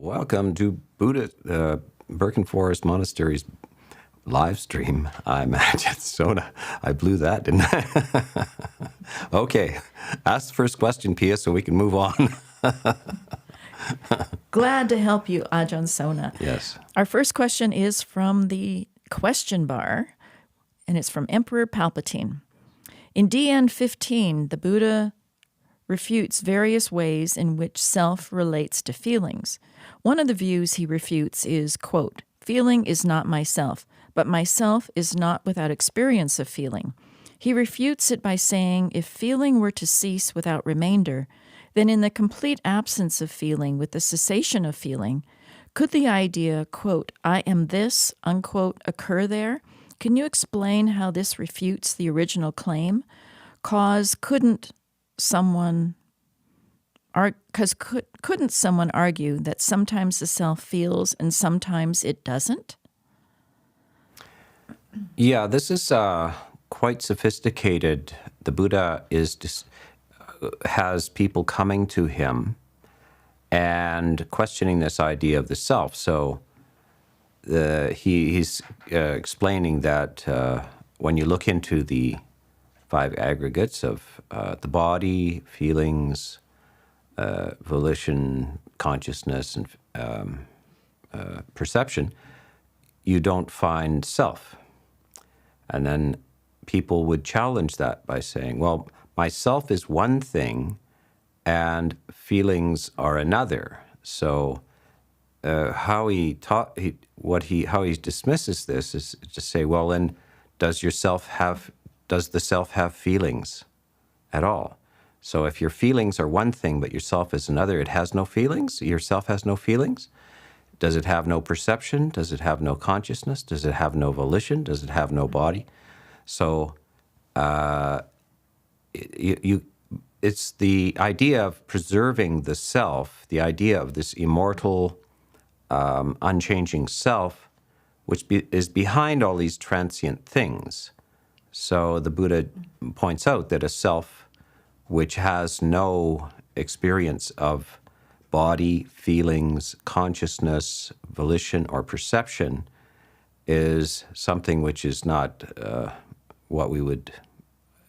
Welcome to Birken Forest Monastery's live stream. I'm Ajahn Sona. I blew that, didn't I? Okay, ask the first question, Pia, so we can move on. Glad to help you, Ajahn Sona. Yes. Our first question is from the question bar, and it's from Emperor Palpatine. In DN 15, the Buddha refutes various ways in which self relates to feelings. One of the views he refutes is, quote, feeling is not myself, but myself is not without experience of feeling. He refutes it by saying if feeling were to cease without remainder, then in the complete absence of feeling, with the cessation of feeling, could the idea, quote, I am this, unquote, occur there? Can you explain how this refutes the original claim? Couldn't someone argue that sometimes the self feels and sometimes it doesn't? Yeah, this is quite sophisticated. The Buddha has people coming to him and questioning this idea of the self. So he's explaining that when you look into the five aggregates of the body, feelings, volition, consciousness, and perception, you don't find self. And then people would challenge that by saying, well, myself is one thing and feelings are another. So how he dismisses this is to say, well, then does the self have feelings at all? So if your feelings are one thing but yourself is another, it has no feelings? Yourself has no feelings? Does it have no perception? Does it have no consciousness? Does it have no volition? Does it have no body? So it's the idea of preserving the self, the idea of this immortal, unchanging self, which is behind all these transient things. So the Buddha points out that a self which has no experience of body, feelings, consciousness, volition, or perception is something which is not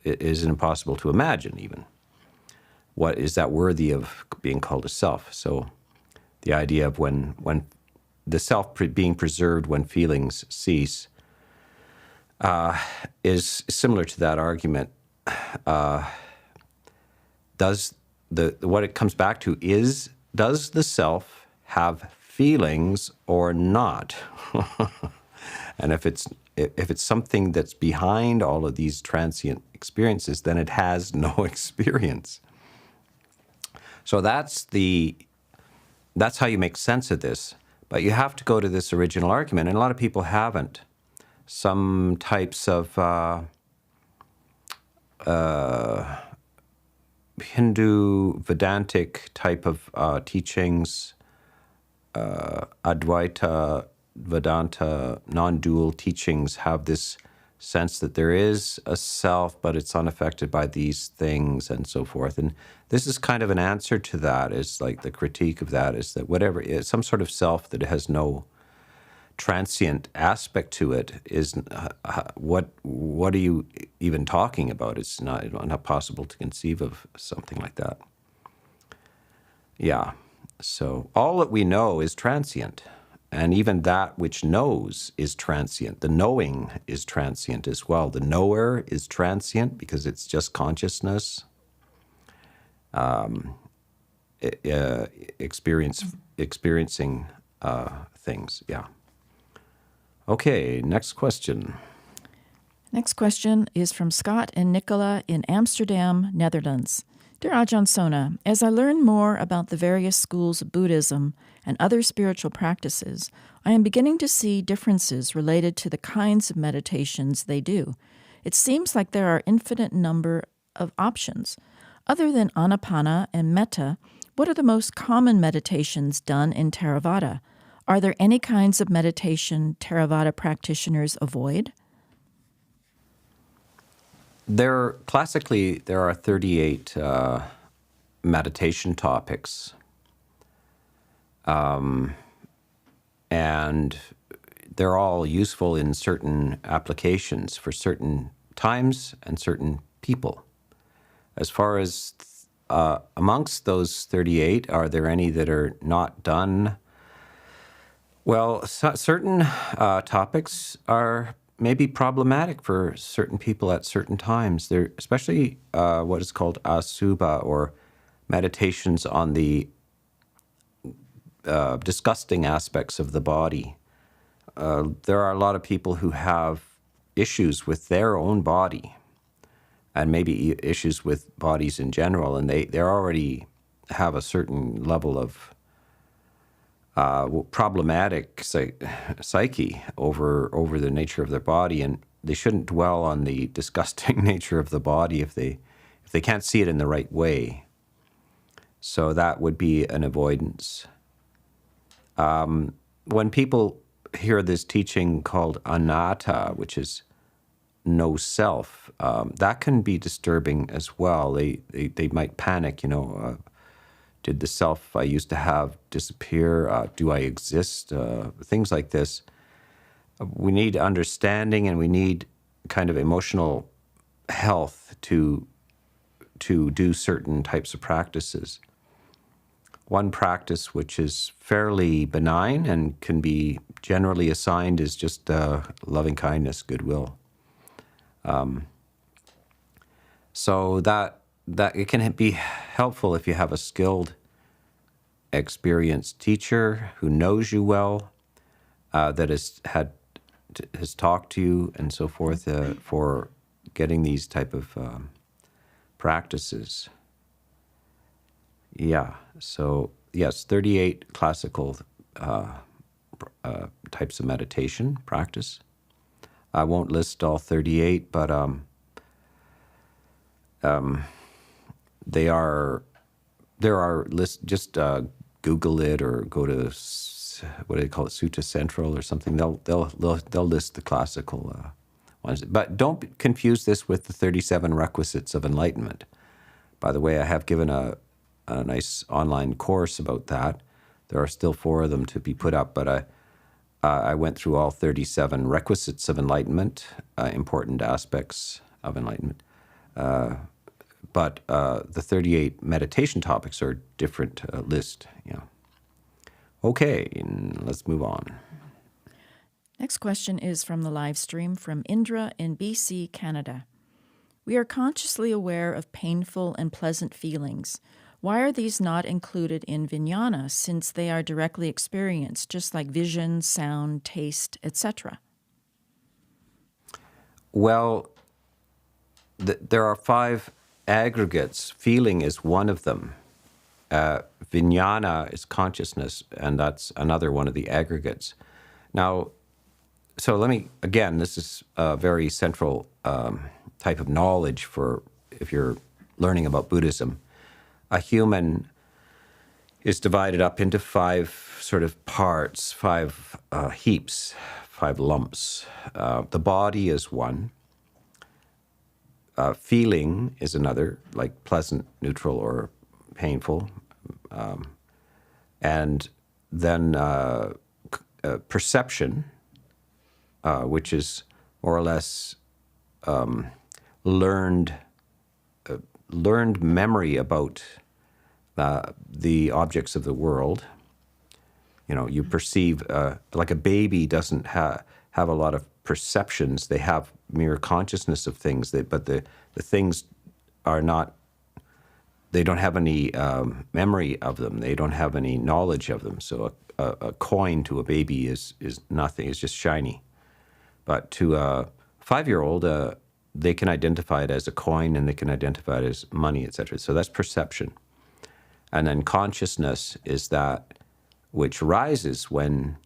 is impossible to imagine even. What is that worthy of being called a self? So the idea of when the self being preserved when feelings cease is similar to that argument. What it comes back to is, does the self have feelings or not? And if it's something that's behind all of these transient experiences, then it has no experience. So that's how you make sense of this. But you have to go to this original argument, and a lot of people haven't. Some types of Hindu Vedantic type of teachings, Advaita, Vedanta, non-dual teachings have this sense that there is a self, but it's unaffected by these things and so forth. And this is kind of an answer to that, is like the critique of that is that whatever is some sort of self that has no transient aspect to it is what are you even talking about? It's not possible to conceive of something like that. Yeah. So all that we know is transient, and even that which knows is transient. The knowing is transient as well. The knower is transient because it's just consciousness, experiencing things. Yeah. Okay, next question. Next question is from Scott and Nicola in Amsterdam, Netherlands. Dear Ajahn Sona, as I learn more about the various schools of Buddhism and other spiritual practices, I am beginning to see differences related to the kinds of meditations they do. It seems like there are infinite number of options. Other than anapana and metta, what are the most common meditations done in Theravada? Are there any kinds of meditation Theravada practitioners avoid? Classically, there are 38 meditation topics. And they're all useful in certain applications for certain times and certain people. As far as amongst those 38, are there any that are not done? Well, certain topics are maybe problematic for certain people at certain times. They're especially what is called asubha, or meditations on the disgusting aspects of the body. There are a lot of people who have issues with their own body, and maybe issues with bodies in general, and they already have a certain level of problematic psyche over the nature of their body, and they shouldn't dwell on the disgusting nature of the body if they can't see it in the right way. So that would be an avoidance. When people hear this teaching called anatta, which is no self, that can be disturbing as well. They might panic, did the self I used to have disappear? Do I exist? Things like this. We need understanding, and we need kind of emotional health to do certain types of practices. One practice which is fairly benign and can be generally assigned is just loving kindness, goodwill. So that it can be helpful if you have a skilled, experienced teacher who knows you well, that has talked to you and so forth, for getting these type of practices. Yeah. So yes, 38 classical types of meditation practice. I won't list all 38, but there are lists. Just Google it or go to what do they call it, Sutta Central or something. They'll list the classical ones. But don't confuse this with the 37 requisites of enlightenment. By the way, I have given a nice online course about that. There are still 4 of them to be put up, but I went through all 37 requisites of enlightenment, important aspects of enlightenment. But the 38 meditation topics are a different list. Yeah. Okay, let's move on. Next question is from the live stream from Indra in BC, Canada. We are consciously aware of painful and pleasant feelings. Why are these not included in VIññāna, since they are directly experienced, just like vision, sound, taste, etc.? Well, there are 5 aggregates. Feeling is one of them. VIññāna is consciousness, and that's another one of the aggregates. Now, so let me, again, this is a very central type of knowledge for if you're learning about Buddhism. A human is divided up into 5 sort of parts, 5 heaps, 5 lumps. The body is one. Feeling is another, like pleasant, neutral, or painful. And then perception, which is more or less learned memory about the objects of the world. You perceive, like a baby doesn't have a lot of perceptions. They have mere consciousness of things, but the things are not, they don't have any memory of them. They don't have any knowledge of them. So a coin to a baby is nothing. It's just shiny. But to a 5-year-old, they can identify it as a coin, and they can identify it as money, etc. So that's perception. And then consciousness is that which rises when,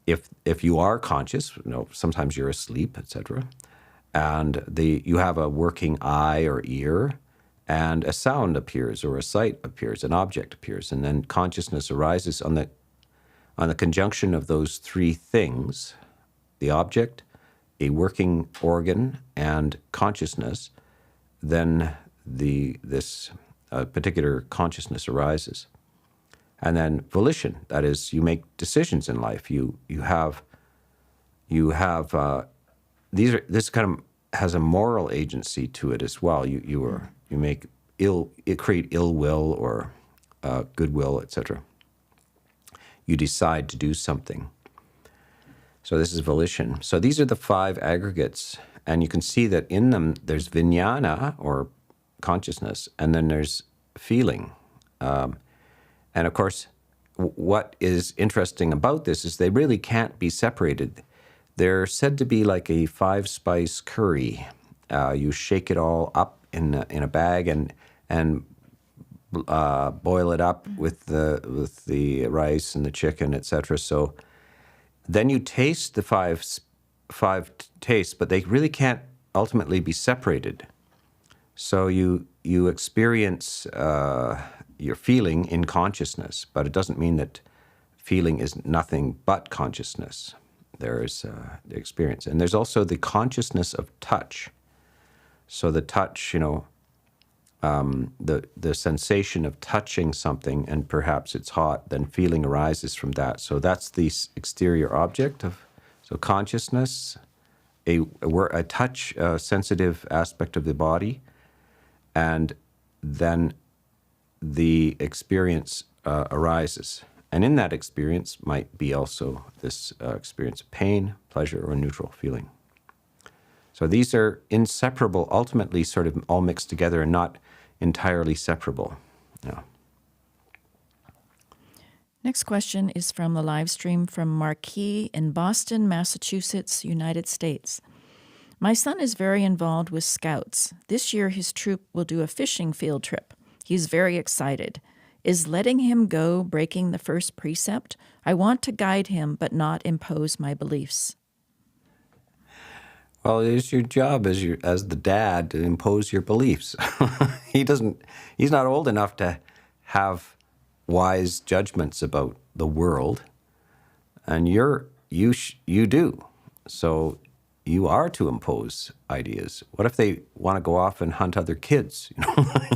if you are conscious, sometimes you're asleep, etc., and you have a working eye or ear, and a sound appears, or a sight appears, an object appears, and then consciousness arises on the conjunction of those 3 things: the object, a working organ, and consciousness. Then this particular consciousness arises. And then volition, that is, you make decisions in life. This kind of has a moral agency to it as well. You create ill will or goodwill, etc. You decide to do something. So this is volition. So these are the 5 aggregates, and you can see that in them there's viññāna, or consciousness, and then there's feeling. And of course, what is interesting about this is they really can't be separated. They're said to be like a 5-spice curry. You shake it all up in a bag and boil it up with the rice and the chicken, etc. So then you taste the five tastes, but they really can't ultimately be separated. So you experience your feeling in consciousness, but it doesn't mean that feeling is nothing but consciousness. There is the experience. And there's also the consciousness of touch. So the touch, the sensation of touching something, and perhaps it's hot, then feeling arises from that. So that's the exterior object so consciousness, a touch sensitive aspect of the body, and then the experience arises. And in that experience might be also this experience of pain, pleasure, or neutral feeling. So these are inseparable, ultimately sort of all mixed together and not entirely separable. Yeah. Next question is from the live stream from Marquis in Boston, Massachusetts, United States. My son is very involved with Scouts. This year his troop will do a fishing field trip. He's very excited. Is letting him go breaking the first precept? I want to guide him but not impose my beliefs. Well, it's your job as the dad to impose your beliefs. He's not old enough to have wise judgments about the world, and you do. So you are to impose ideas. What if they want to go off and hunt other kids?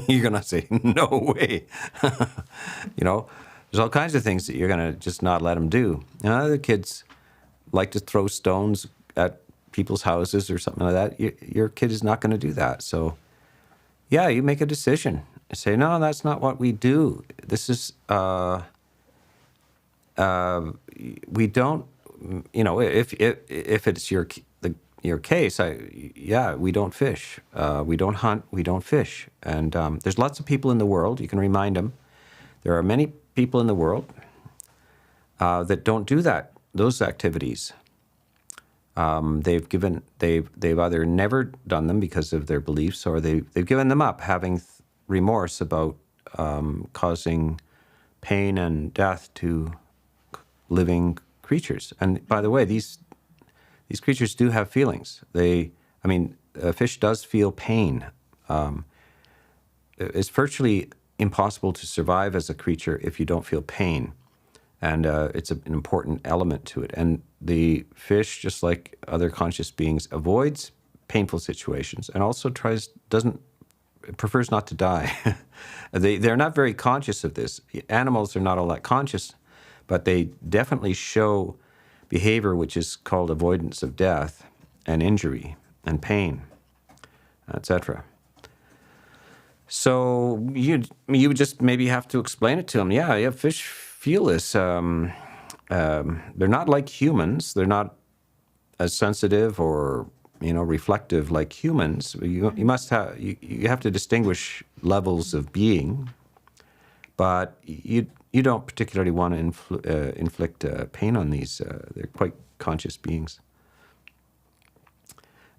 You're going to say, no way. There's all kinds of things that you're going to just not let them do. Other kids like to throw stones at people's houses or something like that. Your kid is not going to do that. So, yeah, you make a decision. You say, no, that's not what we do. This is, we don't, if it's your case, we don't fish. We don't hunt, we don't fish. And there's lots of people in the world, you can remind them, there are many people in the world that don't do those activities. They've either never done them because of their beliefs, or they've given them up, having remorse about causing pain and death to living creatures. And by the way, these creatures do have feelings. A fish does feel pain. It's virtually impossible to survive as a creature if you don't feel pain. And it's an important element to it. And the fish, just like other conscious beings, avoids painful situations and also prefers not to die. They're not very conscious of this. Animals are not all that conscious, but they definitely show behavior which is called avoidance of death and injury and pain, etc. So you just maybe have to explain it to them. Yeah, fish feel this. They're not like humans. They're not as sensitive or reflective like humans. You have to distinguish levels of being, but you don't particularly want to inflict pain on these. They're quite conscious beings.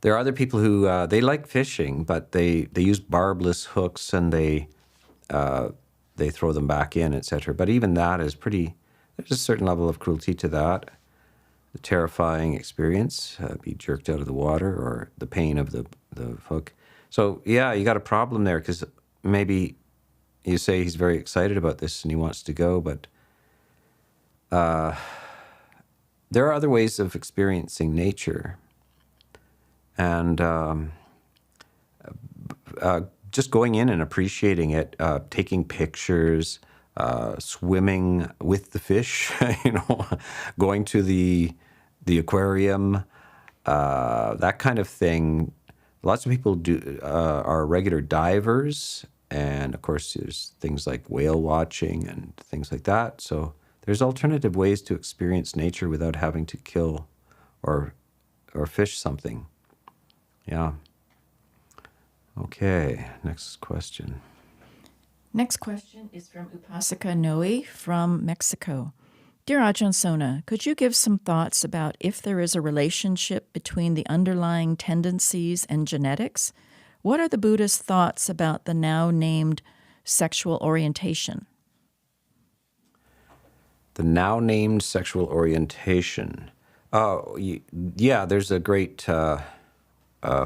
There are other people who they like fishing, but they use barbless hooks and they throw them back in, etc. But even that is there's a certain level of cruelty to that. The terrifying experience, be jerked out of the water, or the pain of the hook. So yeah, you got a problem there, because maybe you say he's very excited about this and he wants to go, but there are other ways of experiencing nature. And just going in and appreciating it, taking pictures, swimming with the fish, going to the aquarium, that kind of thing. Lots of people are regular divers, and of course there's things like whale watching and things like that. So there's alternative ways to experience nature without having to kill or fish something. Yeah. Okay, next question. Next question is from Upasaka Noe from Mexico. Dear Ajahn Sona, could you give some thoughts about if there is a relationship between the underlying tendencies and genetics? What are the Buddhist thoughts about the now named sexual orientation? The now named sexual orientation. Oh, yeah, there's a great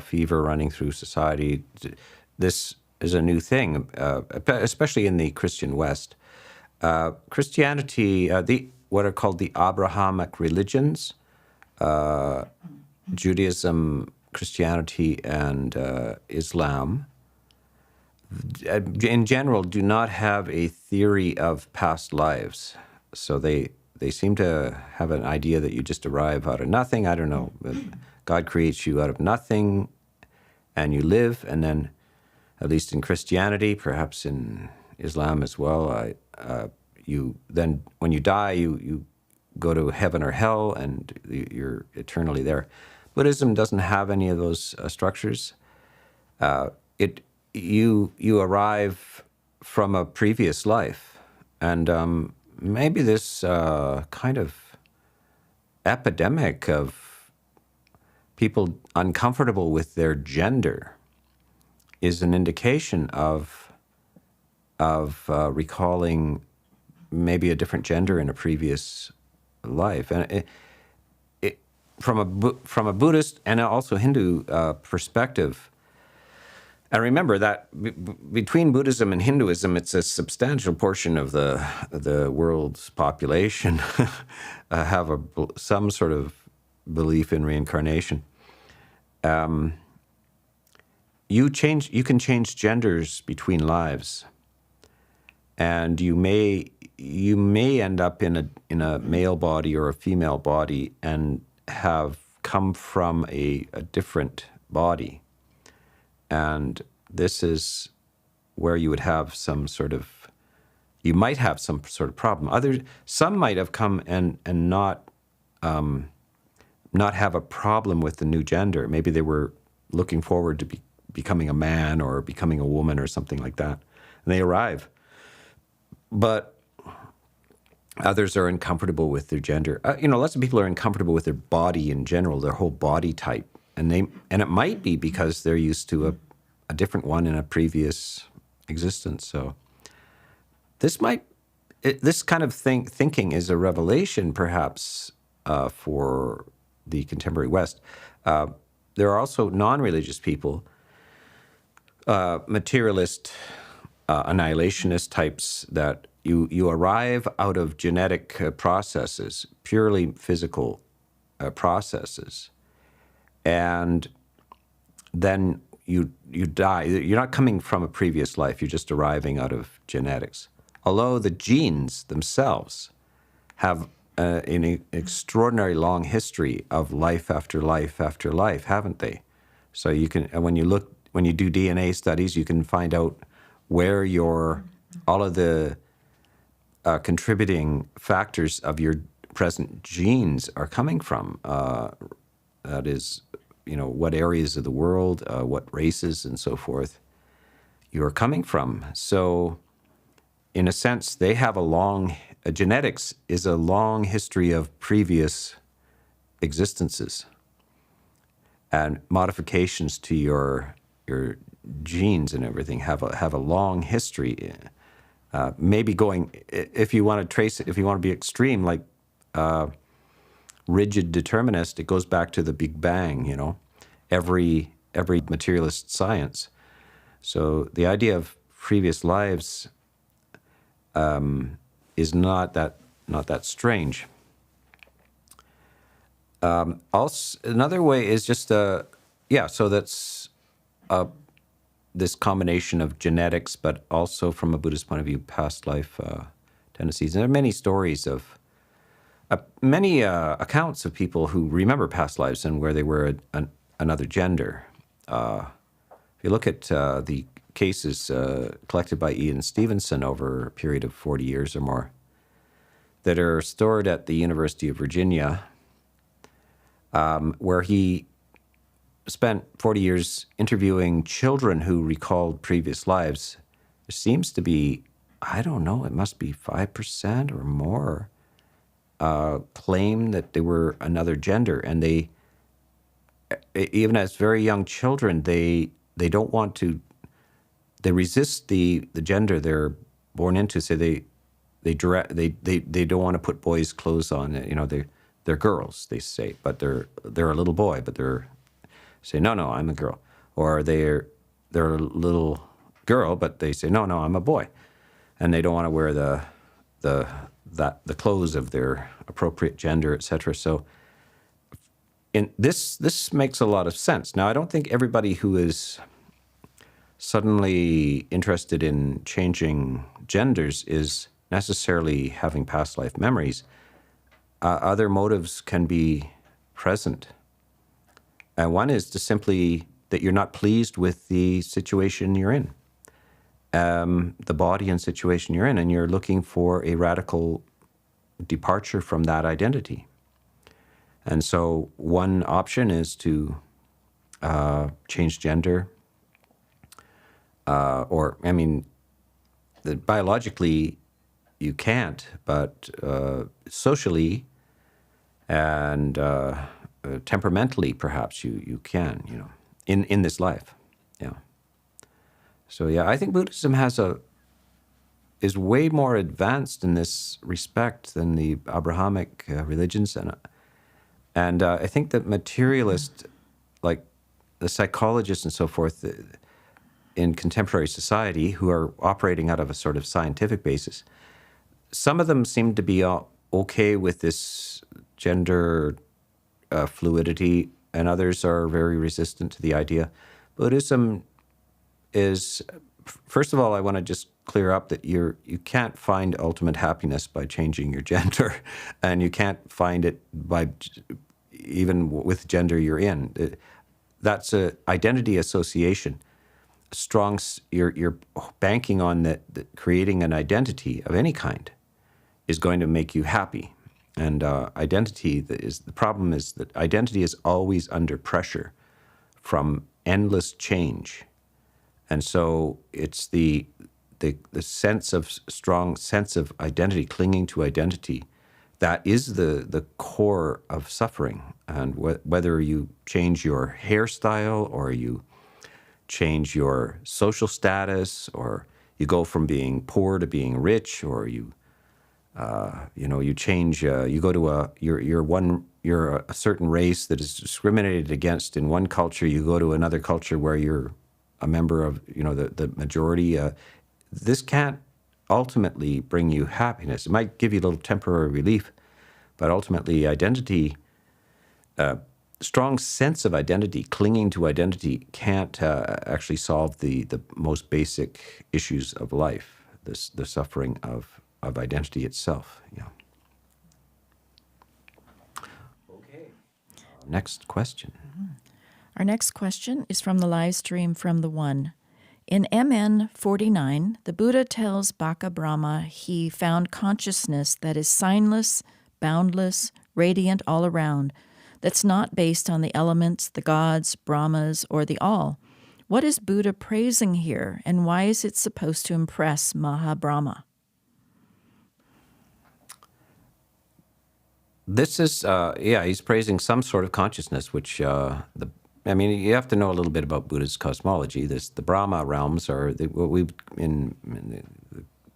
fever running through society. This is a new thing, especially in the Christian West. Christianity, what are called the Abrahamic religions, Judaism, Christianity, and Islam, in general, do not have a theory of past lives. So they seem to have an idea that you just arrive out of nothing. I don't know. God creates you out of nothing, and you live, and then, at least in Christianity, perhaps in Islam as well, you then, when you die, you go to heaven or hell, and you're eternally there. Buddhism doesn't have any of those structures. You arrive from a previous life, and maybe this kind of epidemic of people uncomfortable with their gender is an indication of recalling maybe a different gender in a previous life, and from a Buddhist and also Hindu perspective. And remember that between Buddhism and Hinduism, it's a substantial portion of the world's population have some sort of belief in reincarnation. You can change genders between lives, and you may end up in a male body or a female body and have come from a different body. And this is where you would have you might have some sort of problem. Some might have come and not have a problem with the new gender. Maybe they were looking forward to becoming a man or becoming a woman or something like that, and they arrive. But others are uncomfortable with their gender. Lots of people are uncomfortable with their body in general, their whole body type, and it might be because they're used to a different one in a previous existence. So this kind of thinking is a revelation, perhaps, for the contemporary West. There are also non-religious people, materialist, annihilationist types, that you arrive out of genetic processes, purely physical processes, and then you die. You're not coming from a previous life. You're just arriving out of genetics. Although the genes themselves have an extraordinary long history of life after life after life, haven't they? So you can, when you do DNA studies, you can find out where all of the contributing factors of your present genes are coming from. That is, what areas of the world, what races and so forth you are coming from. So in a sense, they have genetics is a long history of previous existences, and modifications to your genes and everything have a long history. Maybe going, if you want to trace it, if you want to be extreme, like rigid determinist, it goes back to the Big Bang. Every materialist science. So the idea of previous lives is not that strange. Also, another way is just so that's this combination of genetics, but also from a Buddhist point of view, past life tendencies. And there are many stories of, many accounts of people who remember past lives and where they were another gender. If you look at the cases collected by Ian Stevenson over a period of 40 years or more that are stored at the University of Virginia, where he spent 40 years interviewing children who recalled previous lives, there seems to be, I don't know, it must be 5% or more, claim that they were another gender. And they, even as very young children, they don't want to, they resist the gender they're born into. So they don't want to put boys' clothes on. You know, they're girls, they say, but they're a little boy, but they're say, no, I'm a girl. Or they're a little girl, but they say, no, I'm a boy. And they don't want to wear the clothes of their appropriate gender, etc. So this makes a lot of sense. Now, I don't think everybody who is suddenly interested in changing genders is necessarily having past life memories. Other motives can be present. And one is to simply that you're not pleased with the situation you're in, the body and situation you're in, and you're looking for a radical departure from that identity. And so one option is to change gender, biologically you can't, but socially and temperamentally perhaps you can, you know, in this life. Yeah. So yeah, I think Buddhism is way more advanced in this respect than the Abrahamic religions, and I think that materialists, like the psychologists and so forth, in contemporary society who are operating out of a sort of scientific basis, some of them seem to be okay with this gender fluidity, and others are very resistant to the idea. Buddhism is, first of all, I want to just clear up that you can't find ultimate happiness by changing your gender, and you can't find it by even with gender you're in. That's a identity association. Strong, you're banking on that creating an identity of any kind is going to make you happy. And the problem is that identity is always under pressure from endless change. And so it's the strong sense of identity, clinging to identity, that is the core of suffering. And whether you change your hairstyle or you change your social status, or you go from being poor to being rich, or you change, you go to you're a certain race that is discriminated against in one culture, you go to another culture where you're a member of, the majority. This can't ultimately bring you happiness. It might give you a little temporary relief, but ultimately identity, strong sense of identity, clinging to identity, can't actually solve the most basic issues of life, the suffering of identity itself. Yeah. Okay. Next question. Our next question is from the live stream from the One. In MN 49, the Buddha tells Baka Brahma he found consciousness that is signless, boundless, radiant all around, that's not based on the elements, the gods, brahmas, or the all. What is Buddha praising here, and why is it supposed to impress Mahabrahma? This is, he's praising some sort of consciousness, which, you have to know a little bit about Buddhist cosmology. The Brahma realms are what we in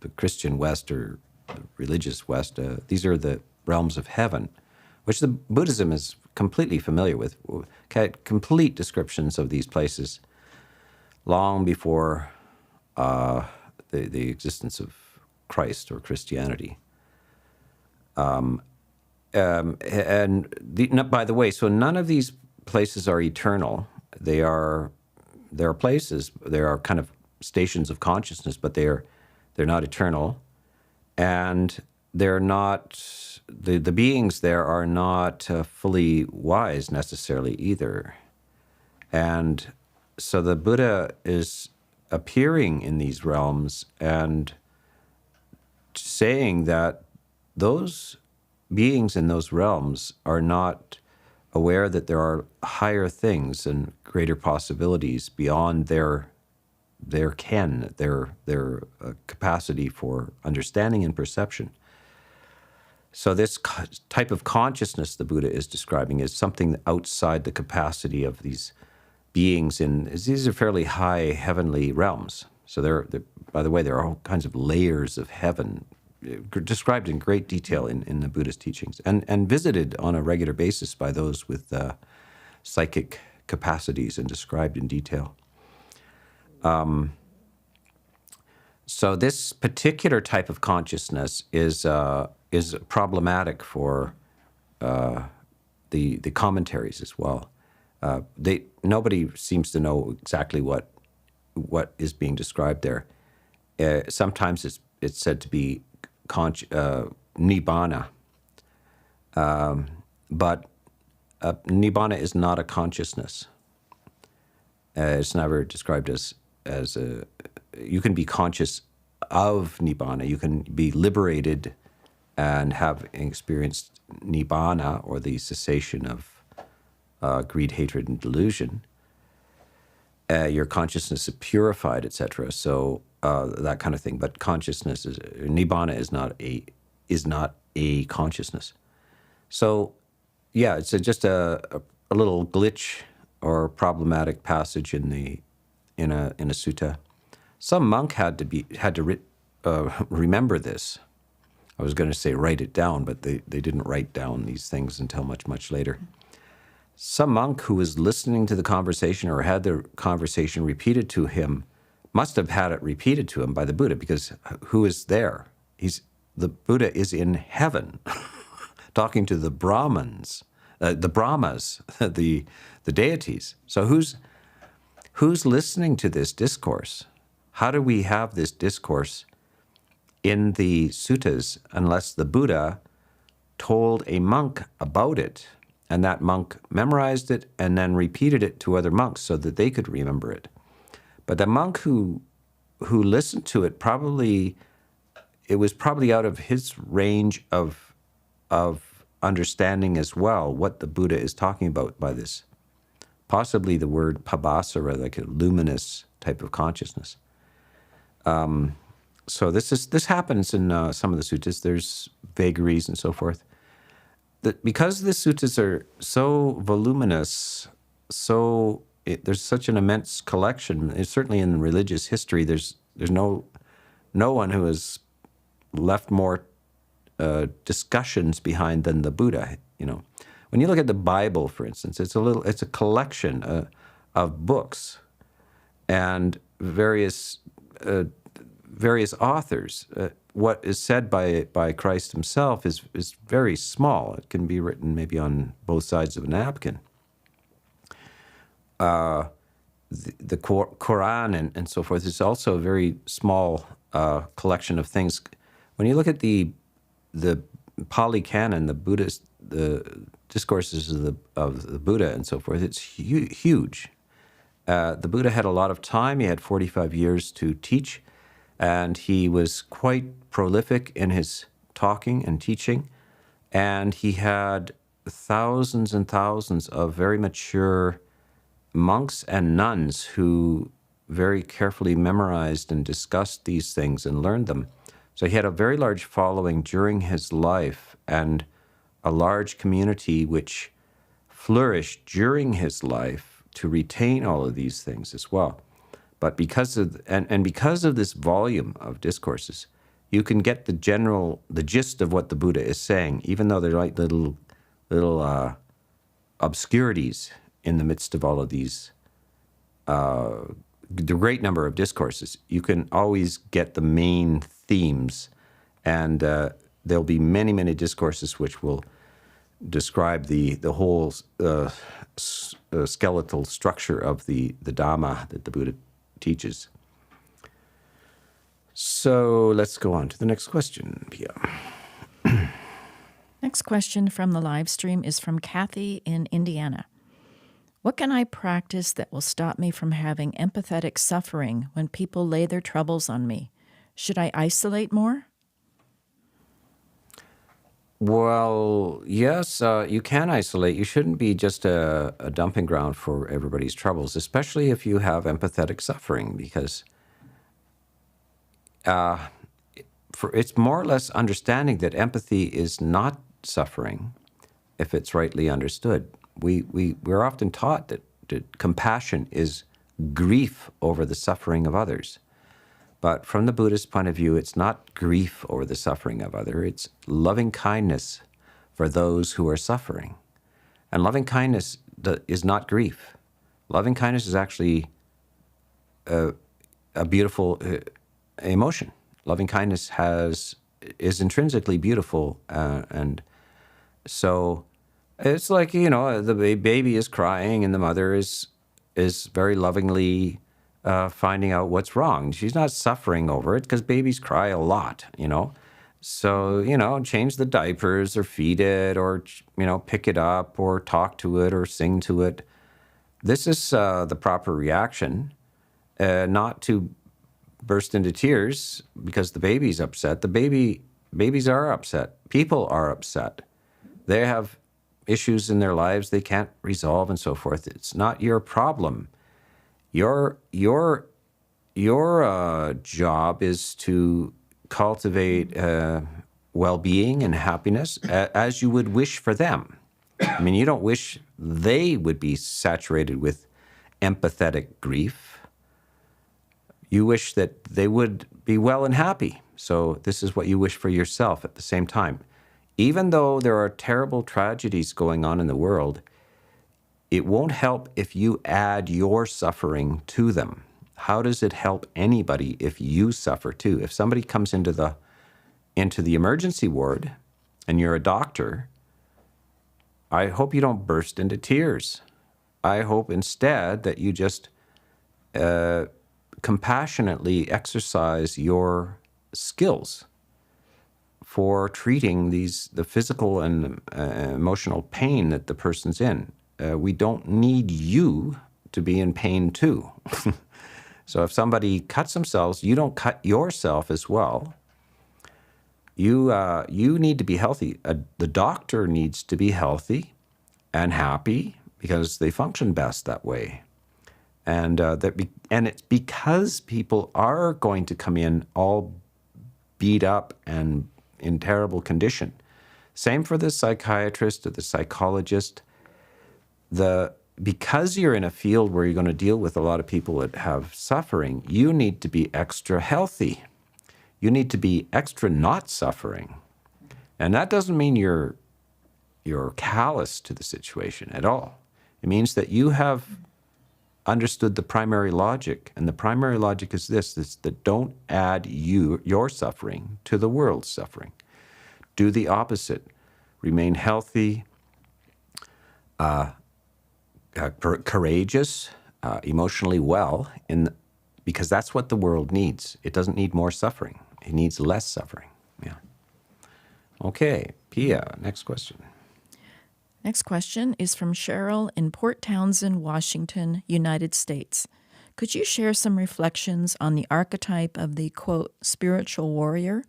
the Christian West or the religious West. These are the realms of heaven, which the Buddhism is completely familiar with. Complete descriptions of these places long before the existence of Christ or Christianity. By the way, so none of these places are eternal. They are places. They are kind of stations of consciousness, but they're not eternal. and they're not, the beings there are not fully wise necessarily either. And so the Buddha is appearing in these realms and saying that those beings in those realms are not aware that there are higher things and greater possibilities beyond their ken, their capacity for understanding and perception. So this type of consciousness the Buddha is describing is something outside the capacity of these beings these are fairly high heavenly realms. So they're by the way, there are all kinds of layers of heaven described in great detail in the Buddhist teachings and visited on a regular basis by those with psychic capacities and described in detail. So this particular type of consciousness is problematic for the commentaries as well. Nobody seems to know exactly what is being described there. Sometimes it's said to be nibbana, but nibbana is not a consciousness. It's never described as you can be conscious of nibbana. You can be liberated and have experienced nibbana, or the cessation of greed, hatred, and delusion. Your consciousness is purified, etc. So that kind of thing. But consciousness nibbana is not a consciousness. So yeah, it's just a little glitch or problematic passage in a sutta. Some monk had to remember this. I was going to say write it down, but they didn't write down these things until much later. Some monk who was listening to the conversation or had the conversation repeated to him must have had it repeated to him by the Buddha, because who is there? The Buddha is in heaven talking to the brahmas, the deities. So who's listening to this discourse? How do we have this discourse in the suttas unless the Buddha told a monk about it, and that monk memorized it and then repeated it to other monks so that they could remember it? But the monk who listened to it, it was probably out of his range of understanding as well what the Buddha is talking about by this. Possibly the word pabhasara, like a luminous type of consciousness. So this happens in some of the suttas. There's vagaries and so forth. Because the suttas are so voluminous, there's such an immense collection. It's certainly in religious history, there's no one who has left more discussions behind than the Buddha. When you look at the Bible, for instance, it's a collection of books and various authors. What is said by Christ himself is very small. It can be written maybe on both sides of a napkin. The Quran and so forth is also a very small collection of things. When you look at the Pali Canon, the discourses of the Buddha and so forth, it's huge. The Buddha had a lot of time. He had 45 years to teach, and he was quite prolific in his talking and teaching, and he had thousands and thousands of very mature monks and nuns who very carefully memorized and discussed these things and learned them. So he had a very large following during his life, and a large community which flourished during his life to retain all of these things as well. But because of this volume of discourses, you can get the gist of what the Buddha is saying, even though they're like little obscurities in the midst of all of these, the great number of discourses. You can always get the main themes, and there'll be many, many discourses which will describe the whole skeletal structure of the Dhamma that the Buddha teaches. So let's go on to the next question, Pia. Next question from the live stream is from Kathy in Indiana. What can I practice that will stop me from having empathetic suffering when people lay their troubles on me? Should I isolate more? Well, yes, you can isolate. You shouldn't be just a dumping ground for everybody's troubles, especially if you have empathetic suffering, because it's more or less understanding that empathy is not suffering if it's rightly understood. We're often taught that compassion is grief over the suffering of others. But from the Buddhist point of view, it's not grief over the suffering of others. It's loving kindness for those who are suffering. And loving kindness is not grief. Loving kindness is actually a beautiful emotion. Loving kindness is intrinsically beautiful, and so it's like, the baby is crying and the mother is very lovingly finding out what's wrong. She's not suffering over it because babies cry a lot, So, change the diapers or feed it or, pick it up or talk to it or sing to it. This is the proper reaction, not to burst into tears because the baby's upset. Babies are upset. People are upset. They have issues in their lives they can't resolve and so forth. It's not your problem. Your job is to cultivate well-being and happiness as you would wish for them. I mean, you don't wish they would be saturated with empathetic grief. You wish that they would be well and happy. So this is what you wish for yourself at the same time. Even though there are terrible tragedies going on in the world, it won't help if you add your suffering to them. How does it help anybody if you suffer too? If somebody comes into the emergency ward and you're a doctor, I hope you don't burst into tears. I hope instead that you just compassionately exercise your skills for treating the physical and emotional pain that the person's in. We don't need you to be in pain too. So if somebody cuts themselves, you don't cut yourself as well. You need to be healthy. The doctor needs to be healthy and happy because they function best that way. And it's because people are going to come in all beat up and in terrible condition. Same for the psychiatrist or the psychologist. Because you're in a field where you're going to deal with a lot of people that have suffering, you need to be extra healthy. You need to be extra not suffering. And that doesn't mean you're callous to the situation at all. It means that you have understood the primary logic. And the primary logic is this, that don't add your suffering to the world's suffering. Do the opposite. Remain healthy, courageous, emotionally well, because that's what the world needs. It doesn't need more suffering. It needs less suffering. Yeah. Okay, Pia, next question. Next question is from Cheryl in Port Townsend, Washington, United States. Could you share some reflections on the archetype of the, quote, spiritual warrior?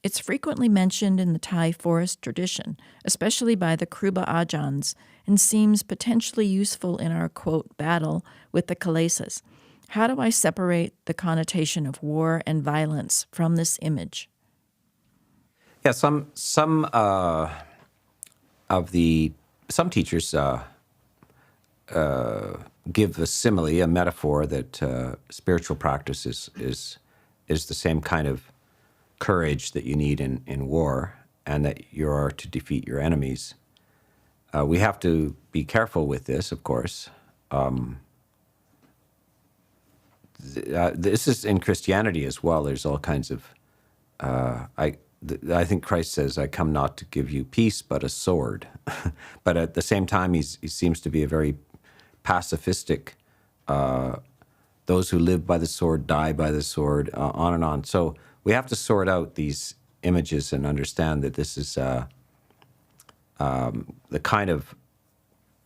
It's frequently mentioned in the Thai forest tradition, especially by the kruba ajahns, and seems potentially useful in our, quote, battle with the kilesas. How do I separate the connotation of war and violence from this image? Yeah, some teachers give a simile, a metaphor that spiritual practice is the same kind of courage that you need in war, and that you are to defeat your enemies. We have to be careful with this, of course. This is in Christianity as well. There's all kinds of. I think Christ says, "I come not to give you peace, but a sword." But at the same time, he seems to be a very pacifistic. Those who live by the sword die by the sword, on and on. So we have to sort out these images and understand that this is the kind of,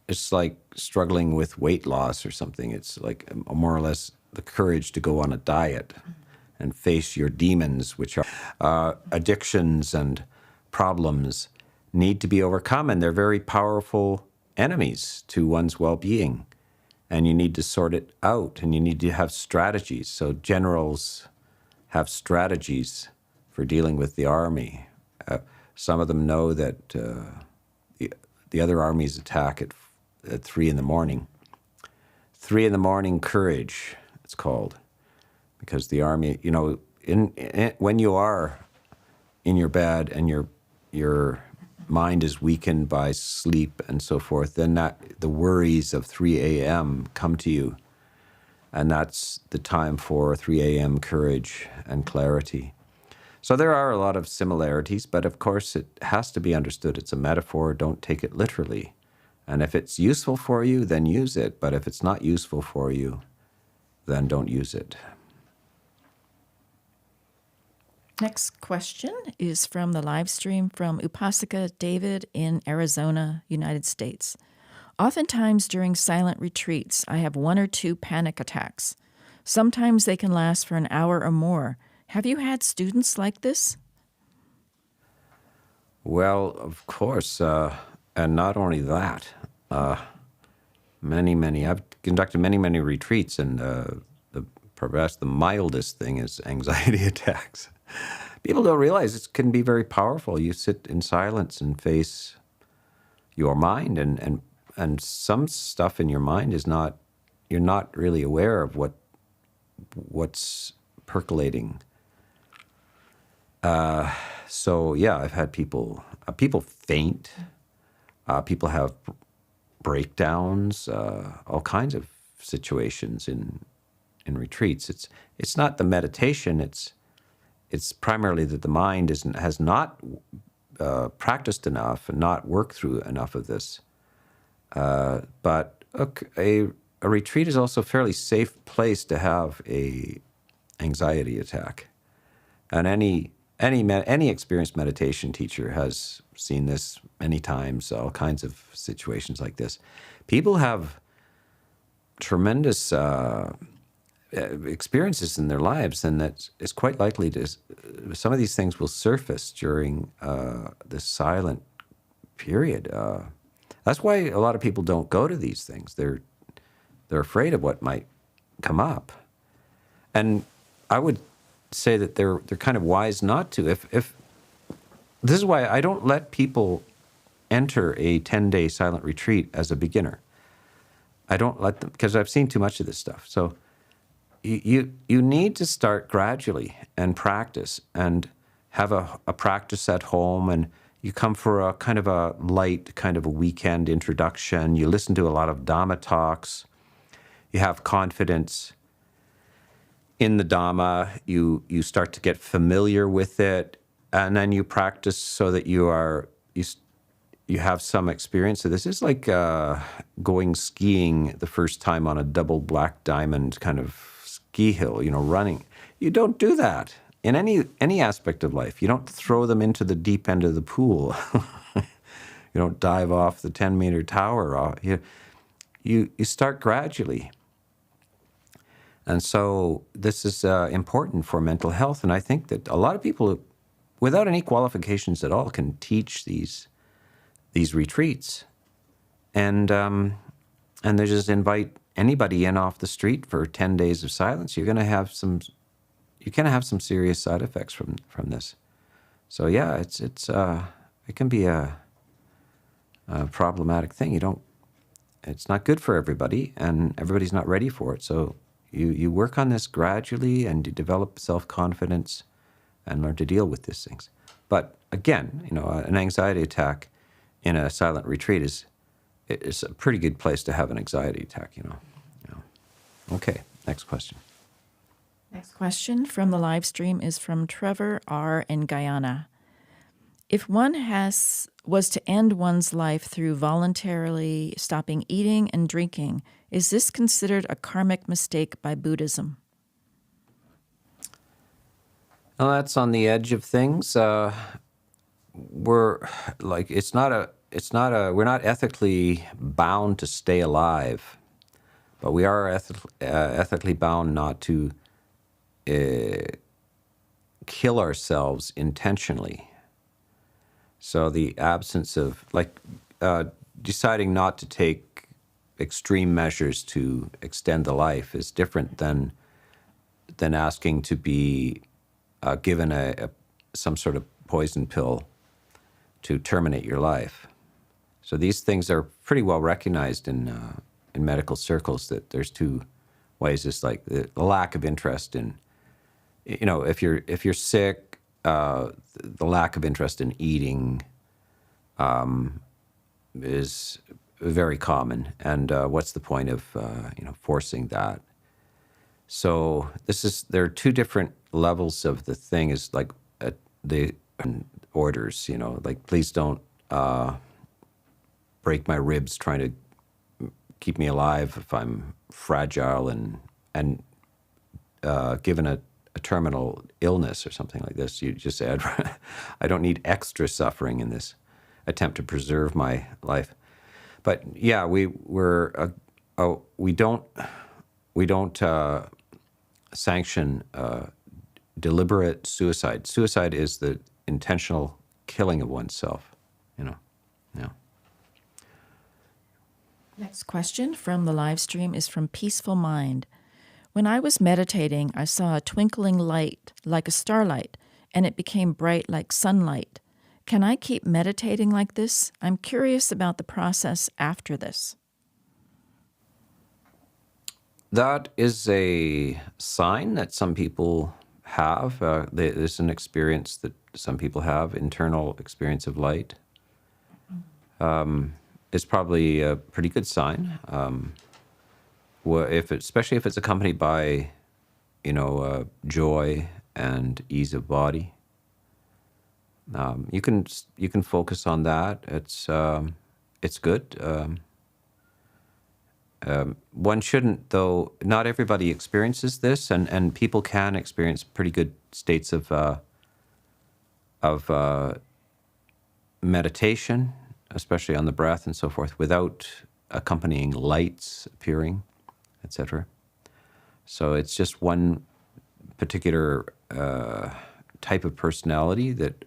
it's like struggling with weight loss or something. It's like more or less the courage to go on a diet and face your demons, which are addictions and problems need to be overcome, and they're very powerful enemies to one's well-being. And you need to sort it out, and you need to have strategies. So generals have strategies for dealing with the army. Some of them know that the other armies attack at 3 in the morning. 3 in the morning courage, it's called, because the army, you know, when you are in your bed and your mind is weakened by sleep and so forth, then the worries of 3 a.m. come to you, and that's the time for 3 a.m. courage and clarity. So there are a lot of similarities, but of course it has to be understood. It's a metaphor. Don't take it literally. And if it's useful for you, then use it. But if it's not useful for you, then don't use it. Next question is from the live stream from Upasika David in Arizona, United States. Oftentimes during silent retreats, I have 1 or 2 panic attacks. Sometimes they can last for an hour or more. Have you had students like this? Well, of course, and not only that, I've conducted many retreats, and perhaps the mildest thing is anxiety attacks. People don't realize it can be very powerful. You sit in silence and face your mind, and some stuff in your mind is not, you're not really aware of what's percolating. So yeah, I've had people faint, people have breakdowns, all kinds of situations in retreats. It's not the meditation. It's primarily that the mind has not practiced enough and not worked through enough of this. But a retreat is also a fairly safe place to have a anxiety attack, and any experienced meditation teacher has seen this many times, all kinds of situations like this. People have tremendous experiences in their lives, and that it's quite likely some of these things will surface during this silent period. That's why a lot of people don't go to these things. They're afraid of what might come up. And I would say that they're kind of wise not to. If this is why I don't let people enter a 10-day silent retreat as a beginner. I don't let them, because I've seen too much of this stuff. So you need to start gradually and practice, and have a practice at home, and you come for a kind of a light, kind of a weekend introduction. You listen to a lot of Dhamma talks. You have confidence in the Dhamma. You start to get familiar with it, and then you practice so that you have some experience. So this is like going skiing the first time on a double black diamond kind of ski hill, running. You don't do that in any aspect of life. You don't throw them into the deep end of the pool. You don't dive off the 10-meter tower. You start gradually. And so this is important for mental health. And I think that a lot of people, without any qualifications at all, can teach these retreats. And they just invite anybody in off the street for 10 days of silence. You're going to have some serious side effects from this. So yeah, it can be a problematic thing. It's not good for everybody, and everybody's not ready for it. So you work on this gradually, and you develop self-confidence and learn to deal with these things. But again, an anxiety attack in a silent retreat is a pretty good place to have an anxiety attack, Okay, next question. Next question from the live stream is from Trevor R. in Guyana. If one was to end one's life through voluntarily stopping eating and drinking, is this considered a karmic mistake by Buddhism? Well, that's on the edge of things. We're like, we're not ethically bound to stay alive, but we are ethically bound not to kill ourselves intentionally. So the absence of, like, deciding not to take extreme measures to extend the life is different than asking to be given some sort of poison pill to terminate your life. So these things are pretty well recognized in medical circles, that there's two ways. It's like the lack of interest in, if you're sick, the lack of interest in eating is very common. And what's the point of forcing that? So there are two different levels of the thing. Is like the orders, like, please don't break my ribs trying to keep me alive if I'm fragile and given a terminal illness or something like this. You just say, I don't need extra suffering in this attempt to preserve my life. But yeah, we don't sanction deliberate suicide. Suicide is the intentional killing of oneself. Yeah. Next question from the live stream is from Peaceful Mind. When I was meditating, I saw a twinkling light like a starlight, and it became bright like sunlight. Can I keep meditating like this? I'm curious about the process after this. That is a sign that some people have. There's an experience that some people have, internal experience of light. It's probably a pretty good sign. Especially if it's accompanied by, joy and ease of body. You can focus on that. It's good. One shouldn't, though. Not everybody experiences this, and people can experience pretty good states of meditation, especially on the breath and so forth, without accompanying lights appearing, etc. So it's just one particular type of personality that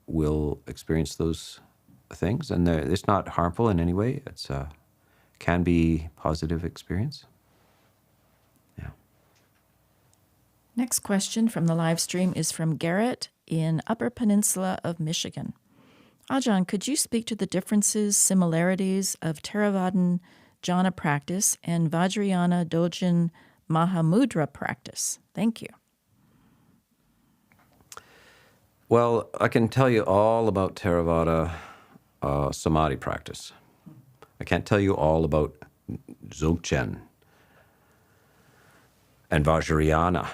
will experience those things, and it's not harmful in any way. It's can be positive experience. Yeah. Next question from the live stream is from Garrett in Upper Peninsula of Michigan. Ajahn, could you speak to the differences, similarities of Theravadin jhana practice and Vajrayana Dzogchen Mahamudra practice? Thank you. Well, I can tell you all about Theravada samadhi practice. I can't tell you all about Dzogchen and Vajrayana.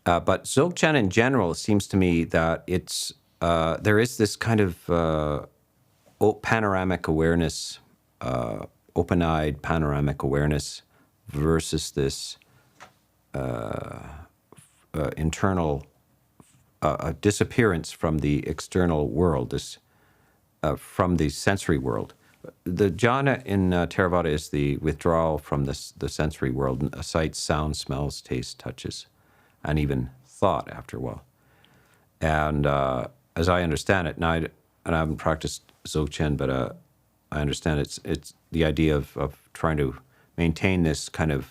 But Dzogchen in general, it seems to me that there is this kind of panoramic awareness, open-eyed panoramic awareness versus this internal disappearance from the external world, from the sensory world. The jhana in Theravada is the withdrawal from the sensory world, sight, sound, smells, taste, touches, and even thought after a while. And as I understand it, and I haven't practiced Dzogchen, but I understand it's the idea of trying to maintain this kind of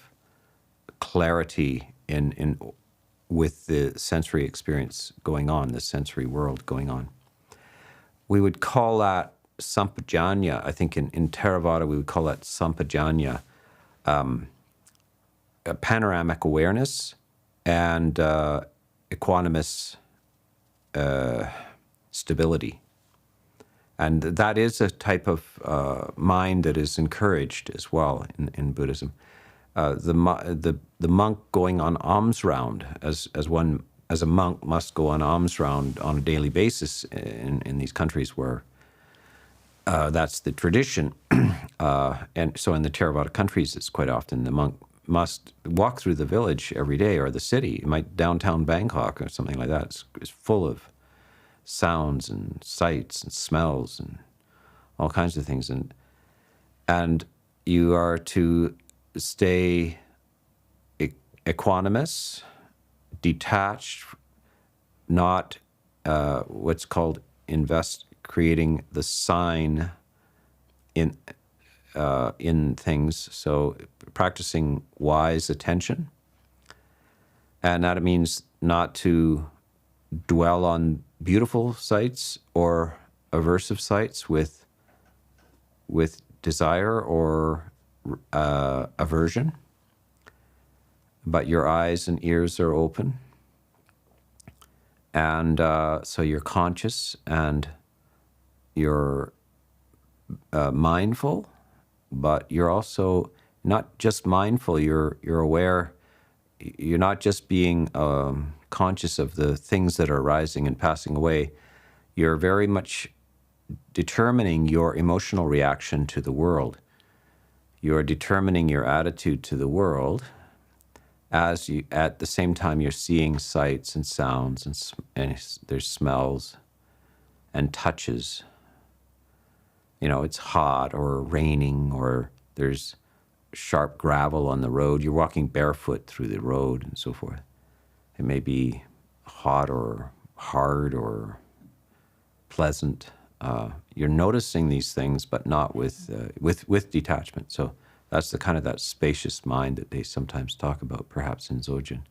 clarity in with the sensory experience going on, the sensory world going on. We would call that sampajanya. I think in Theravada we would call that sampajanya, a panoramic awareness and equanimous stability. And that is a type of mind that is encouraged as well in Buddhism. The monk going on alms round, as a monk must go on alms round on a daily basis in these countries where that's the tradition. And so in the Theravada countries, it's quite often the monk must walk through the village every day, or the city. It might downtown Bangkok or something like that. It's full of sounds and sights and smells and all kinds of things. And you are to stay equanimous, detached, not what's called creating the sign in things. So practicing wise attention, and that means not to dwell on beautiful sights or aversive sights with desire or aversion, but your eyes and ears are open, and so you're conscious and you're mindful, but you're also not just mindful. You're aware. You're not just being conscious of the things that are arising and passing away. You're very much determining your emotional reaction to the world. You're determining your attitude to the world as you, at the same time, you're seeing sights and sounds and there's smells and touches. You know, it's hot or raining, or there's sharp gravel on the road. You're walking barefoot through the road and so forth. It may be hot or hard or pleasant. You're noticing these things, but not with detachment. So that's the kind of that spacious mind that they sometimes talk about, perhaps in Dzogchen.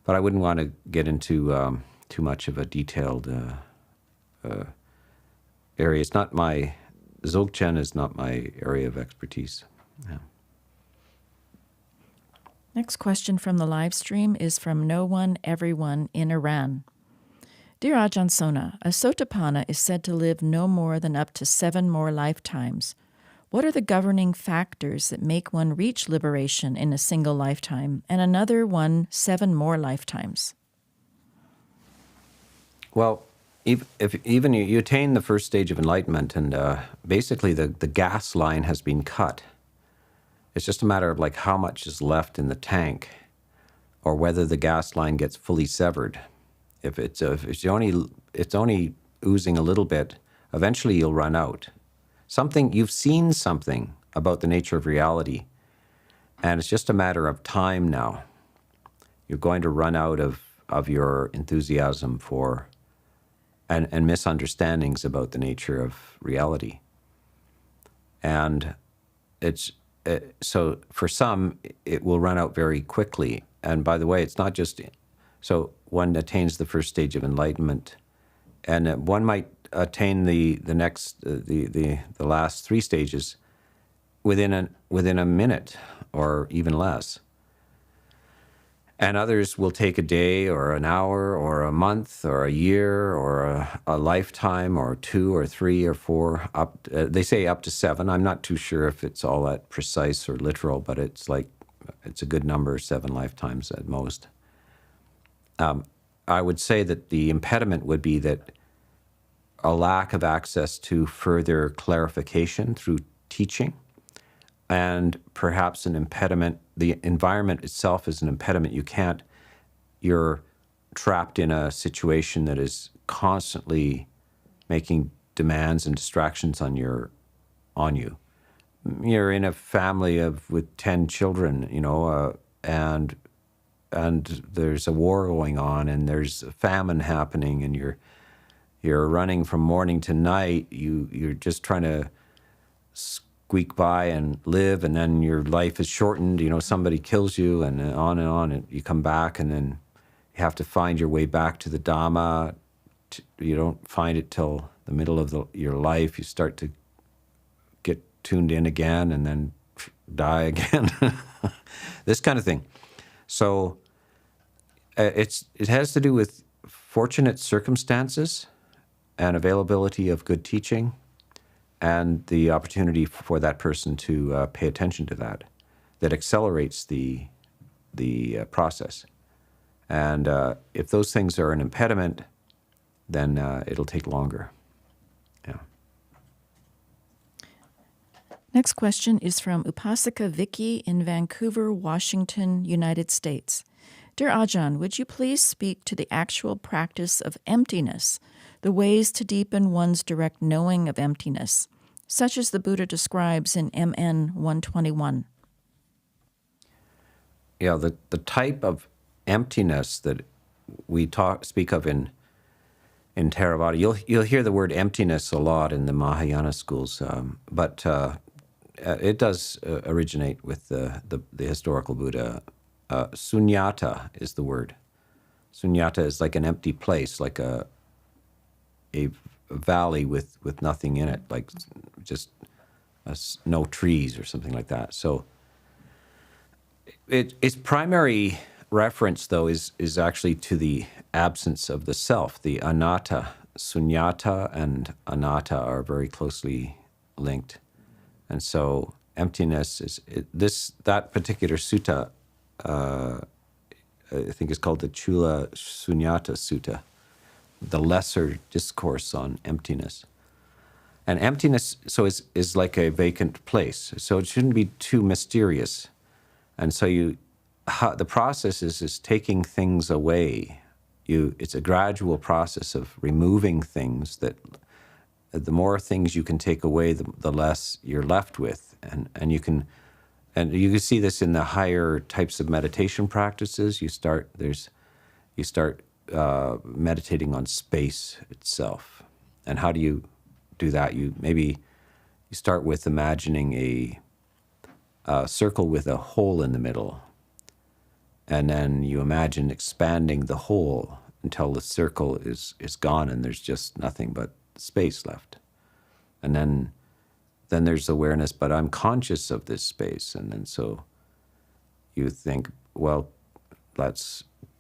But I wouldn't want to get into too much of a detailed area. It's not my Dzogchen is not my area of expertise. Yeah. Next question from the live stream is from No One Everyone in Iran. Dear Ajahn Sona, a Sotapanna is said to live no more than up to 7 more lifetimes. What are the governing factors that make one reach liberation in a single lifetime and another one 7 more lifetimes? Well, if even you attain the first stage of enlightenment, and basically the gas line has been cut. It's just a matter of like how much is left in the tank, or whether the gas line gets fully severed. If it's only oozing a little bit, eventually you'll run out. You've seen something about the nature of reality, and it's just a matter of time now. You're going to run out of your enthusiasm for and misunderstandings about the nature of reality. And so for some, it will run out very quickly. And by the way, it's not just, so one attains the first stage of enlightenment, and one might attain the last 3 stages within a minute or even less. And others will take a day or an hour or a month or a year or a lifetime or 2 or 3 or 4, they say up to 7. I'm not too sure if it's all that precise or literal, but it's a good number, 7 lifetimes at most. I would say that the impediment would be that a lack of access to further clarification through teaching, and perhaps an impediment. The environment itself is an impediment. You're trapped in a situation that is constantly making demands and distractions on you. You're in a family with 10 children, and there's a war going on, and there's a famine happening, and you're running from morning to night. You're just trying to squeak by and live, and then your life is shortened. Somebody kills you, and on, and you come back, and then you have to find your way back to the Dhamma. You don't find it till the middle of your life. You start to get tuned in again, and then die again. This kind of thing. So it has to do with fortunate circumstances and availability of good teaching, and the opportunity for that person to pay attention to that accelerates the process. And if those things are an impediment, then it'll take longer. Yeah. Next question is from Upasaka Vicky in Vancouver, Washington, United States. Dear Ajahn, would you please speak to the actual practice of emptiness, the ways to deepen one's direct knowing of emptiness, such as the Buddha describes in MN 121? Yeah, the type of emptiness that we speak of in Theravada, you'll hear the word emptiness a lot in the Mahayana schools, but it does originate with the historical Buddha. Sunyata is the word. Sunyata is like an empty place, like a valley with nothing in it, like just no trees or something like that. So its primary reference, though, is actually to the absence of the self, the anatta. Sunyata and anatta are very closely linked. And so emptiness is that particular sutta, I think is called the Chula Sunyata Sutta, the lesser discourse on emptiness. And emptiness, so is like a vacant place. So it shouldn't be too mysterious. And so the process is taking things away. It's a gradual process of removing things that the more things you can take away, the less you're left with. And you can see this in the higher types of meditation practices. You start meditating on space itself. And how do you do that? You start with imagining a circle with a hole in the middle. And then you imagine expanding the hole until the circle is gone and there's just nothing but space left. And then there's awareness, but I'm conscious of this space. And then so you think, well,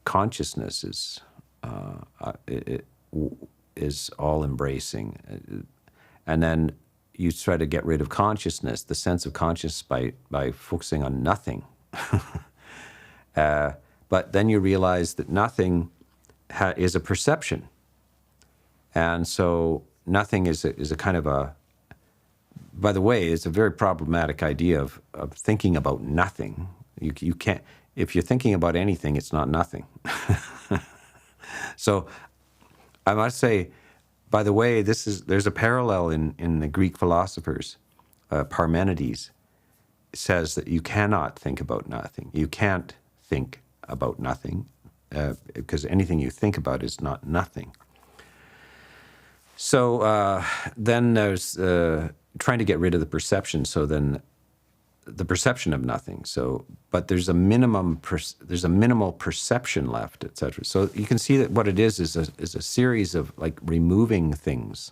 consciousnness is all embracing. And then you try to get rid of consciousness, the sense of consciousness, by focusing on nothing. But then you realize that nothing is a perception. And so nothing is a kind of a, by the way, it's a very problematic idea of thinking about nothing. You can't, if you're thinking about anything, it's not nothing. So I must say, by the way, there's a parallel in the Greek philosophers. Parmenides says that you cannot think about nothing. You can't think about nothing because anything you think about is not nothing. So then there's trying to get rid of the perception. So then the perception of nothing. So, but there's a minimal perception left, etc. So you can see that what it is a series of like removing things,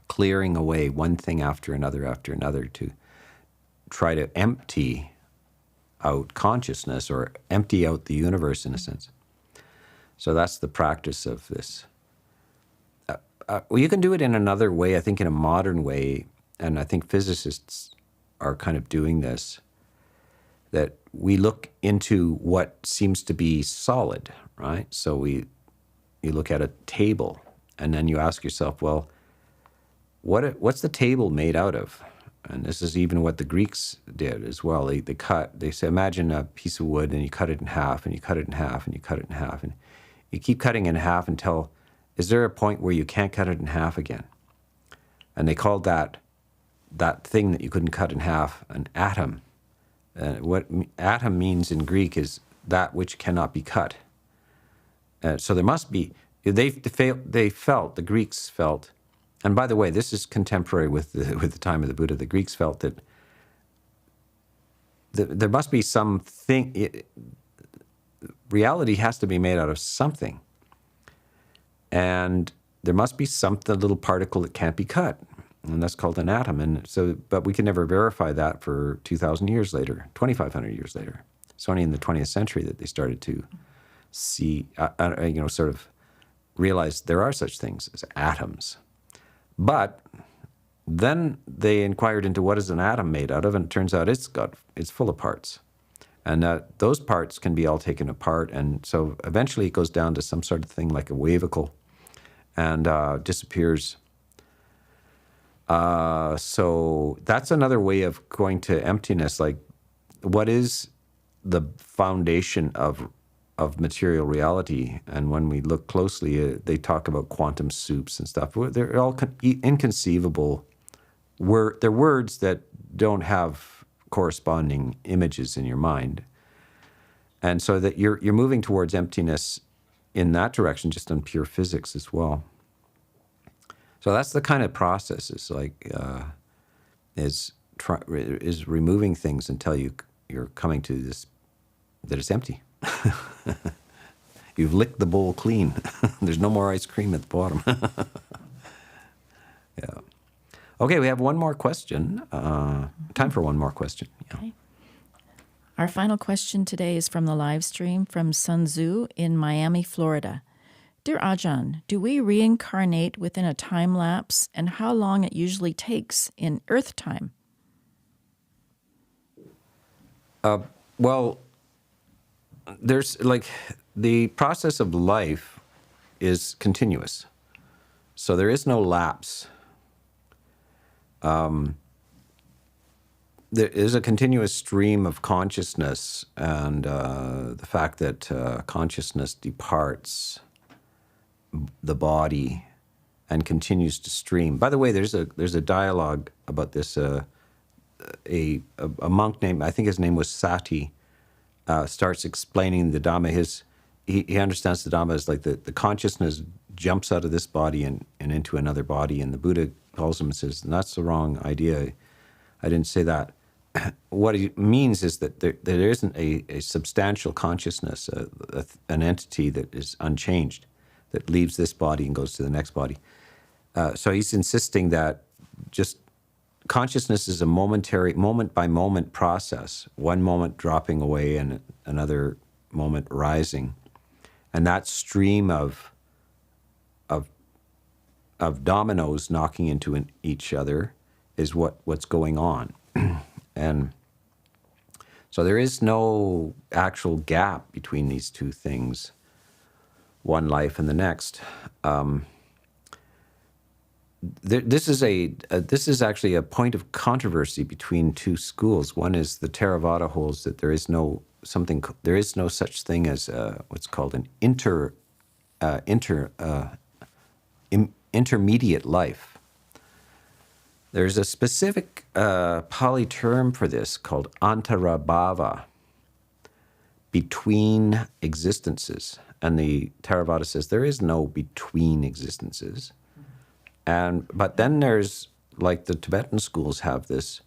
clearing away one thing after another to try to empty out consciousness or empty out the universe in a sense. So that's the practice of this. Well, you can do it in another way, I think in a modern way, and I think physicists are kind of doing this, that we look into what seems to be solid, right? So you look at a table, and then you ask yourself, well, what's the table made out of? And this is even what the Greeks did as well. They say, imagine a piece of wood, and you cut it in half, and you cut it in half, and you cut it in half, and you keep cutting in half until, is there a point where you can't cut it in half again? And they called that thing that you couldn't cut in half an atom. What atom means in Greek is that which cannot be cut. So there must be, the Greeks felt, and by the way, this is contemporary with the time of the Buddha. The Greeks felt that there must be something, reality has to be made out of something. And there must be a little particle that can't be cut, and that's called an atom. And so, but we can never verify that for 2,000 years later, 2,500 years later. It's only in the 20th century that they started to see, sort of realize there are such things as atoms. But then they inquired into what is an atom made out of, and it turns out it's full of parts. And those parts can be all taken apart, and so eventually it goes down to some sort of thing like a wavicle and disappears. So that's another way of going to emptiness. Like, what is the foundation of material reality? And when we look closely, they talk about quantum soups and stuff. They're all inconceivable. They're words that don't have corresponding images in your mind. And so that you're moving towards emptiness in that direction, just on pure physics as well. So that's the kind of process. Is like is removing things until you're coming to this, that it's empty. You've licked the bowl clean. There's no more ice cream at the bottom. Yeah. Okay, we have one more question. Time for one more question. Yeah. Okay. Our final question today is from the live stream from Sun Tzu in Miami, Florida. Dear Ajahn, do we reincarnate within a time lapse, and how long it usually takes in Earth time? Well, there's like the process of life is continuous. So there is no lapse. There is a continuous stream of consciousness, and the fact that consciousness departs the body and continues to stream. By the way, there's a dialogue about this. A monk named, I think his name was Sati, starts explaining the Dhamma. He understands the Dhamma as like the consciousness jumps out of this body and into another body, and the Buddha calls him and says, that's the wrong idea. I didn't say that. What he means is that there isn't a substantial consciousness, an entity that is unchanged, that leaves this body and goes to the next body. So he's insisting that just consciousness is a momentary, moment-by-moment process, one moment dropping away and another moment rising. And that stream of dominoes knocking into each other is what's going on. And so there is no actual gap between these two things, one life and the next. This is actually a point of controversy between two schools. One is the Theravada holds that there is no such thing as what's called an intermediate life. There's a specific Pali term for this called antarabhava, between existences. And the Theravada says there is no between existences. But then there's, like the Tibetan schools have this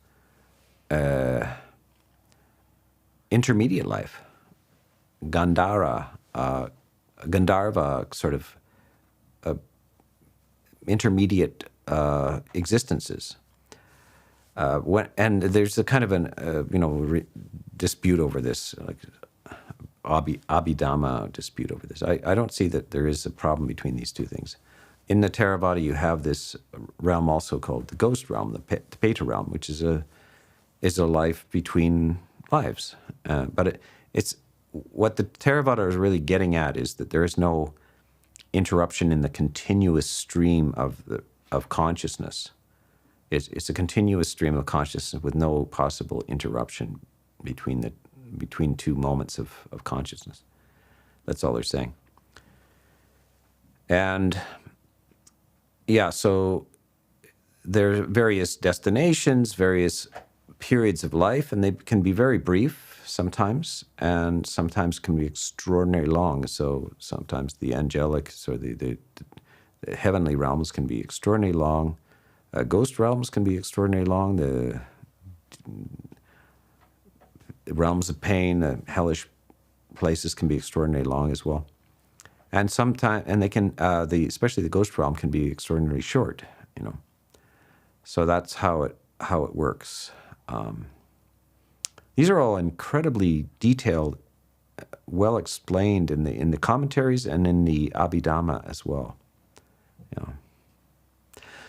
intermediate life, Gandharva sort of intermediate existences. And there's a kind of an dispute over this, like Abhidhamma dispute over this. I don't see that there is a problem between these two things. In the Theravada, you have this realm also called the ghost realm, the Peta realm, which is a life between lives. But it's what the Theravada is really getting at is that there is no interruption in the continuous stream of consciousness. It's a continuous stream of consciousness with no possible interruption between two moments of consciousness. That's all they're saying. And yeah, so there are various destinations, various periods of life, and they can be very brief sometimes, and sometimes can be extraordinarily long. So sometimes the angelic, so the heavenly realms can be extraordinarily long. Ghost realms can be extraordinarily long. The realms of pain, the hellish places can be extraordinarily long as well. And sometimes, and they can, especially the ghost realm can be extraordinarily short, So that's how it works. These are all incredibly detailed, well explained in the commentaries and in the Abhidhamma as well.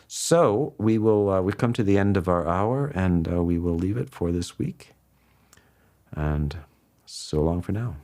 So we've come to the end of our hour, and we will leave it for this week. And so long for now.